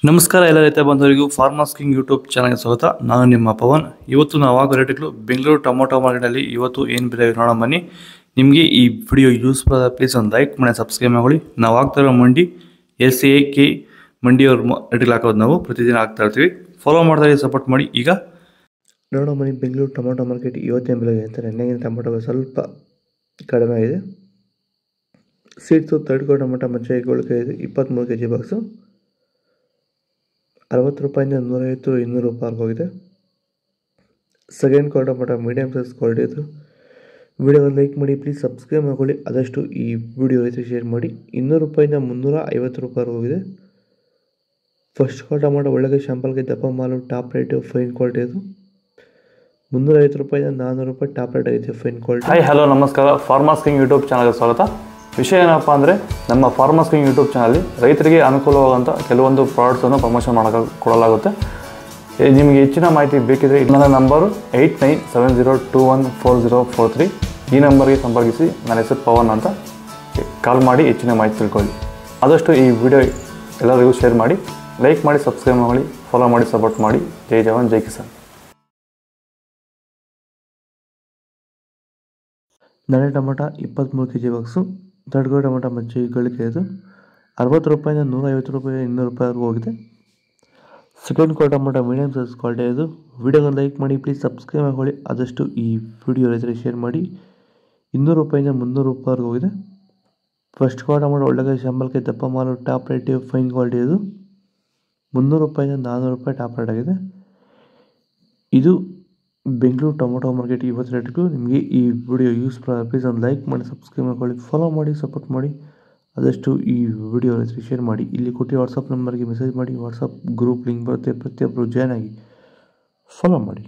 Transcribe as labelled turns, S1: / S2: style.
S1: ನಮಸ್ಕಾರ ಎಲ್ಲ ರೈತ ಬಂಧುವರಿಗೂ ಫಾರ್ಮರ್ಸ್ ಕಿಂಗ್ ಯೂಟ್ಯೂಬ್ ಚಾನಲ್ಗೆ ಸ್ವಾಗತ. ನಾನು ನಿಮ್ಮ ಪವನ್. ಇವತ್ತು ನಾವು ಆಗೋ ರೇಟ್ಗಳು ಬೆಂಗಳೂರು ಟೊಮೊಟೊ ಮಾರ್ಕೆಟಲ್ಲಿ ಇವತ್ತು ಏನು ಬೆಲೆ ನೋಡೋಣ ಬನ್ನಿ. ನಿಮಗೆ ಈ ವಿಡಿಯೋ ಯೂಸ್ಫುಲ್ ಆದ ಪ್ಲೀಸ್ ಒಂದು ಲೈಕ್ ಮಾಡಿ ಸಬ್ಸ್ಕ್ರೈಬ್ ಮಾಡಿ. ನಾವು ಆಗ್ತಾರೋ ಮಂಡಿ SAK ಮಂಡಿಯವ್ರ ರೇಟ್ಗಳು ಹಾಕೋದು ನಾವು ಪ್ರತಿದಿನ ಆಗ್ತಾ ಇರ್ತೀವಿ. ಫಾಲೋ ಮಾಡ್ತಾ ಸಪೋರ್ಟ್ ಮಾಡಿ. ಈಗ
S2: ನೋಡೋ ಮನೆ ಬೆಂಗಳೂರು ಟೊಮೊಟೊ ಮಾರ್ಕೆಟ್ ಇವತ್ತೇನು ಬೆಲೆ ಅಂತ ನೆನ್ನೆಗಿನ ಟೊಮೊಟೊ ಸ್ವಲ್ಪ ಕಡಿಮೆ ಆಗಿದೆ. ಸೀಡ್ಸು ತಡ್ಕೋ ಟೊಮೊಟೊ ಮಚ್ಚೆ ಇದೆ 23 kg ಬಾಕ್ಸು 60 ರೂಪಾಯಿಂದ 150-200 ರೂಪಾಯಿ ಹೋಗಿದೆ. Second quality tomato medium size quality ಇದು. ವಿಡಿಯೋವನ್ನು ಲೈಕ್ ಮಾಡಿ, ಪ್ಲೀಸ್ ಸಬ್ಸ್ಕ್ರೈಬ್ ಮಾಡ್ಕೊಳ್ಳಿ. ಆದಷ್ಟು ಈ ವಿಡಿಯೋ ರೈತರಿಗೆ ಶೇರ್ ಮಾಡಿ. 200 ರೂಪಾಯಿಂದ 350 ರೂಪಾಯಿ ಹೋಗಿದೆ. ಫಸ್ಟ್ ಕ್ವಾಲಿಟಿ ಟೊಮೊಟೊ ಒಳ್ಳೆಗೆ ಶಾಂಪಲ್ಗೆ ದಪ್ಪ ಮಾಲು ಟಾಪ್ ರೇಟು ಫೈನ್ ಕ್ವಾಲಿಟಿ ಇದು. 350 ರೂಪಾಯಿಂದ 400 ರೂಪಾಯಿ ಟಾಪ್ ರೇಟ್ ಆಗಿದೆ ಫೈನ್ ಕ್ವಾಲಿಟಿ.
S1: ಹಾಯ್ ಹಲೋ ನಮಸ್ಕಾರ. ಫಾರ್ಮರ್ಸ್ ಕಿಂಗ್ ಯೂಟ್ಯೂಬ್ ಚಾನಲ್ಗೆ ಸ್ವಾಗತ. ವಿಷಯ ಏನಪ್ಪ ಅಂದರೆ, ನಮ್ಮ ಫಾರ್ಮರ್ಸ್ ಕಿಂಗ್ ಯೂಟ್ಯೂಬ್ ಚಾನಲ್ಲಿ ರೈತರಿಗೆ ಅನುಕೂಲವಾದಂಥ ಕೆಲವೊಂದು ಪ್ರಾಡಕ್ಟ್ಸನ್ನು ಪ್ರಮೋಷನ್ ಕೊಡಲಾಗುತ್ತೆ. ನಿಮಗೆ ಹೆಚ್ಚಿನ ಮಾಹಿತಿ ಬೇಕಿದ್ರೆ ನನ್ನ ನಂಬರು 8970214043. ಈ ನಂಬರ್ಗೆ ಸಂಪರ್ಕಿಸಿ. ನನ್ನ ಹೆಸರು ಪವನ್ ಅಂತ. ಕಾಲ್ ಮಾಡಿ ಹೆಚ್ಚಿನ ಮಾಹಿತಿ ತಿಳ್ಕೊಳ್ಳಿ. ಆದಷ್ಟು ಈ ವಿಡಿಯೋ ಎಲ್ಲರಿಗೂ ಶೇರ್ ಮಾಡಿ, ಲೈಕ್ ಮಾಡಿ, ಸಬ್ಸ್ಕ್ರೈಬ್ ಮಾಡಿ, ಫಾಲೋ ಮಾಡಿ, ಸಪೋರ್ಟ್ ಮಾಡಿ. ಜೈ ಜವಾನ್ ಜೈ ಕಿಸಾನ್.
S2: ನಾಳೆ ಟೊಮೊಟೊ 23 kg ಬಾಕ್ಸು ತಡ್ಕೋ ಟೊಮೊಟೊ ಮಚ್ಚೆ ಗಳಿಕೆ ಇದು 60 ರೂಪಾಯಿಂದ 150 ರೂಪಾಯಿ 200 ರೂಪಾಯಿವರೆಗೂ ಹೋಗಿದೆ. Second quality tomato medium size quality ಇದು. ವಿಡಿಯೋನ ಲೈಕ್ ಮಾಡಿ, ಪ್ಲೀಸ್ ಸಬ್ಸ್ಕ್ರೈಬ್ ಮಾಡ್ಕೊಳ್ಳಿ. ಆದಷ್ಟು ಈ ವಿಡಿಯೋ ರೈತರಿಗೆ ಶೇರ್ ಮಾಡಿ. 200 ರೂಪಾಯಿಂದ 300 ರೂಪಾಯಿವರೆಗೂ ಹೋಗಿದೆ. ಫಸ್ಟ್ ಕ್ವಾಲಿಟಿ ಟೊಮೊಟೊ ಒಳ್ಳೆಗೆ ಶಾಂಪಲ್ಗೆ ದಪ್ಪ ಮಾಲು ಟಾಪ್ ರೇಟ್ ಫೈನ್ ಕ್ವಾಲಿಟಿ ಇದು. 300 ರೂಪಾಯಿಂದ 400 ರೂಪಾಯಿ ಟಾಪ್ ರೇಟ್ ಆಗಿದೆ. ಇದು ಬೆಂಗಳೂರು ಟೊಮೊಟೊ ಮಾರ್ಕೆಟ್ ಇವತ್ತು ರೇಟ್ಗೂ. ನಿಮಗೆ ಈ ವಿಡಿಯೋ ಯೂಸ್ಫುಲ್ ಆದ ಪ್ಲೀಸ್ ಒಂದು ಲೈಕ್ ಮಾಡಿ, ಸಬ್ಸ್ಕ್ರೈಬ್ ಮಾಡ್ಕೊಳ್ಳಿ, ಫಾಲೋ ಮಾಡಿ, ಸಪೋರ್ಟ್ ಮಾಡಿ. ಆದಷ್ಟು ಈ ವಿಡಿಯೋ ಶೇರ್ ಮಾಡಿ. ಇಲ್ಲಿ ಕೊಟ್ಟು ವಾಟ್ಸಪ್ ನಂಬರ್ಗೆ ಮೆಸೇಜ್ ಮಾಡಿ. ವಾಟ್ಸಪ್ ಗ್ರೂಪ್ ಲಿಂಕ್ ಬರುತ್ತೆ, ಪ್ರತಿಯೊಬ್ಬರು ಜಾಯ್ನ್ ಆಗಿ ಫಾಲೋ ಮಾಡಿ.